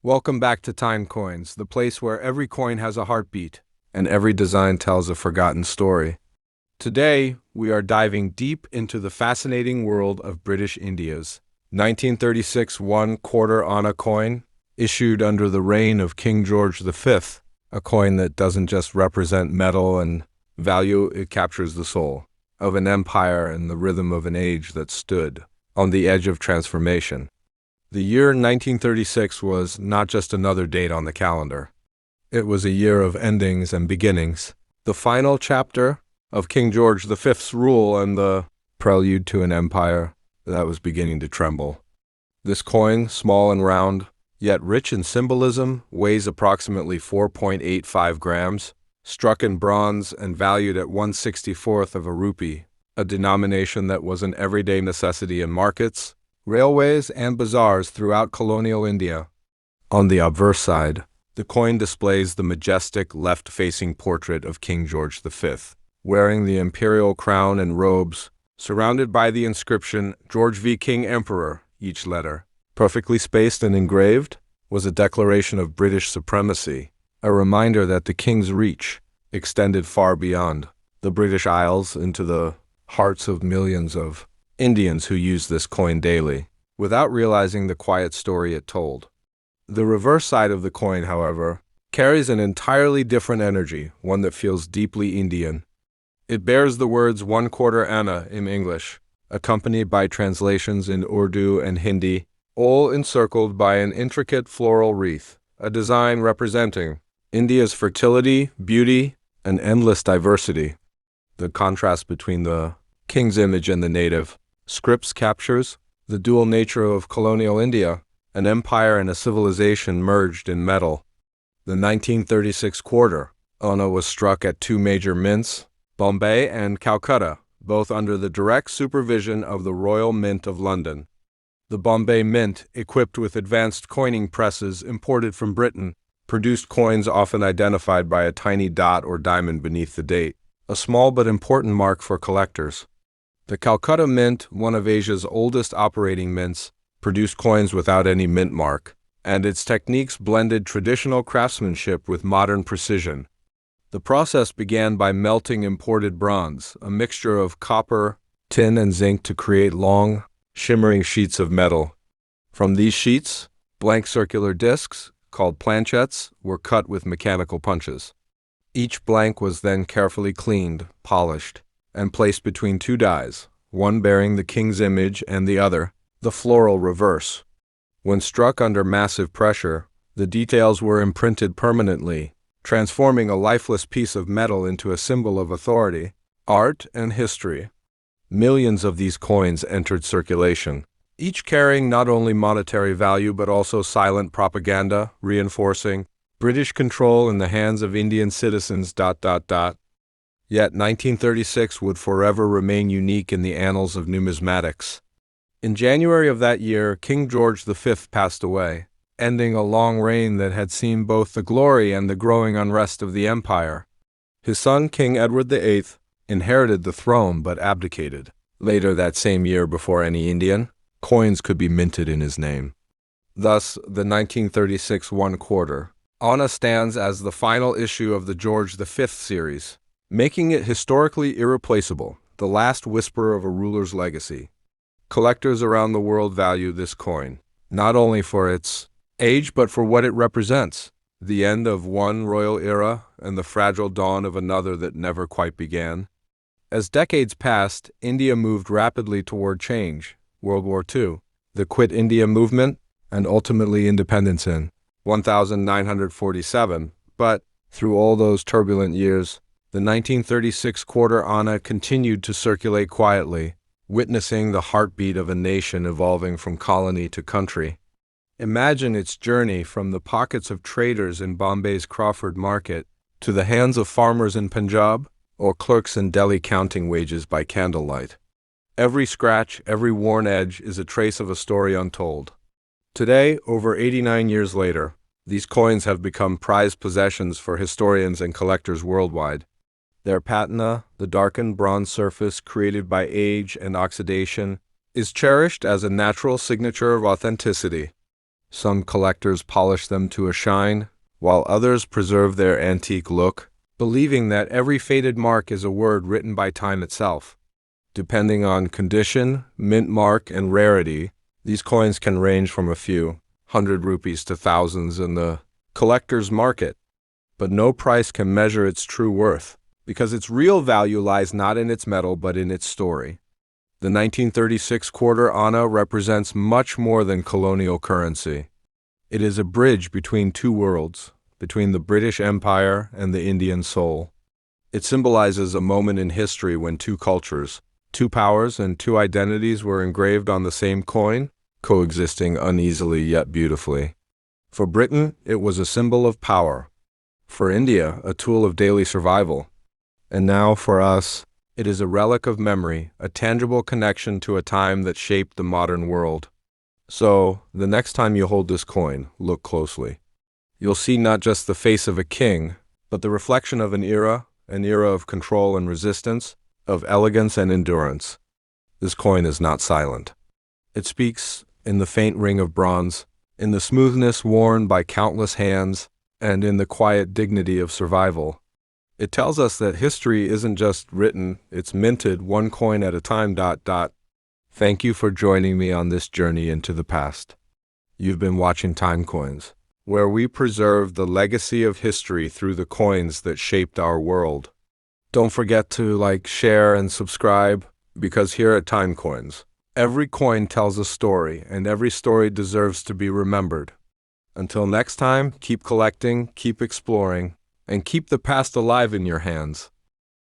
Welcome back to Time Coins, the place where every coin has a heartbeat and every design tells a forgotten story. Today, we are diving deep into the fascinating world of British India's 1936 1/4 Anna coin, issued under the reign of King George V, a coin that doesn't just represent metal and value, it captures the soul of an empire and the rhythm of an age that stood on the edge of transformation. The year 1936 was not just another date on the calendar. It was a year of endings and beginnings, the final chapter of King George V's rule and the prelude to an empire that was beginning to tremble. This coin, small and round, yet rich in symbolism, weighs approximately 4.85 grams, struck in bronze and valued at 1/64th of a rupee, a denomination that was an everyday necessity in markets, railways, and bazaars throughout colonial India. On the obverse side, the coin displays the majestic left-facing portrait of King George V, wearing the imperial crown and robes, surrounded by the inscription, George V. King Emperor. Each letter, perfectly spaced and engraved, was a declaration of British supremacy, a reminder that the king's reach extended far beyond the British Isles into the hearts of millions of Indians who use this coin daily, without realizing the quiet story it told. The reverse side of the coin, however, carries an entirely different energy, one that feels deeply Indian. It bears the words 1/4 Anna in English, accompanied by translations in Urdu and Hindi, all encircled by an intricate floral wreath, a design representing India's fertility, beauty, and endless diversity. The contrast between the king's image and the native scripts captures the dual nature of colonial India, an empire and a civilization merged in metal. The 1936 quarter Anna was struck at two major mints, Bombay and Calcutta, both under the direct supervision of the Royal Mint of London. The Bombay Mint, equipped with advanced coining presses imported from Britain, produced coins often identified by a tiny dot or diamond beneath the date, a small but important mark for collectors. The Calcutta Mint, one of Asia's oldest operating mints, produced coins without any mint mark, and its techniques blended traditional craftsmanship with modern precision. The process began by melting imported bronze, a mixture of copper, tin, and zinc to create long, shimmering sheets of metal. From these sheets, blank circular discs, called planchettes, were cut with mechanical punches. Each blank was then carefully cleaned, polished, and placed between two dies, one bearing the king's image and the other, the floral reverse. When struck under massive pressure, the details were imprinted permanently, transforming a lifeless piece of metal into a symbol of authority, art, and history. Millions of these coins entered circulation, each carrying not only monetary value but also silent propaganda, reinforcing British control in the hands of Indian citizens. Yet 1936 would forever remain unique in the annals of numismatics. In January of that year, King George V passed away, ending a long reign that had seen both the glory and the growing unrest of the empire. His son, King Edward VIII, inherited the throne but abdicated. Later that same year, before any Indian coins could be minted in his name. Thus, the 1936 1/4 Anna stands as the final issue of the George V series, making it historically irreplaceable, the last whisper of a ruler's legacy. Collectors around the world value this coin, not only for its age but for what it represents, the end of one royal era and the fragile dawn of another that never quite began. As decades passed, India moved rapidly toward change. World War II, the Quit India movement, and ultimately independence in 1947, but through all those turbulent years, the 1936 1/4 Anna continued to circulate quietly, witnessing the heartbeat of a nation evolving from colony to country. Imagine its journey from the pockets of traders in Bombay's Crawford Market to the hands of farmers in Punjab or clerks in Delhi counting wages by candlelight. Every scratch, every worn edge is a trace of a story untold. Today, over 89 years later, these coins have become prized possessions for historians and collectors worldwide. Their patina, the darkened bronze surface created by age and oxidation, is cherished as a natural signature of authenticity. Some collectors polish them to a shine, while others preserve their antique look, believing that every faded mark is a word written by time itself. Depending on condition, mint mark, and rarity, these coins can range from a few hundred rupees to thousands in the collector's market. But no price can measure its true worth, because its real value lies not in its metal but in its story. The 1936 quarter anna represents much more than colonial currency. It is a bridge between two worlds, between the British Empire and the Indian soul. It symbolizes a moment in history when two cultures, two powers, and two identities were engraved on the same coin, coexisting uneasily yet beautifully. For Britain, it was a symbol of power. For India, a tool of daily survival. And now, for us, it is a relic of memory, a tangible connection to a time that shaped the modern world. So, the next time you hold this coin, look closely. You'll see not just the face of a king, but the reflection of an era of control and resistance, of elegance and endurance. This coin is not silent. It speaks in the faint ring of bronze, in the smoothness worn by countless hands, and in the quiet dignity of survival. It tells us that history isn't just written, it's minted one coin at a time. Thank you for joining me on this journey into the past. You've been watching Time Coins, where we preserve the legacy of history through the coins that shaped our world. Don't forget to like, share, and subscribe, because here at Time Coins, every coin tells a story, and every story deserves to be remembered. Until next time, keep collecting, keep exploring, and keep the past alive in your hands.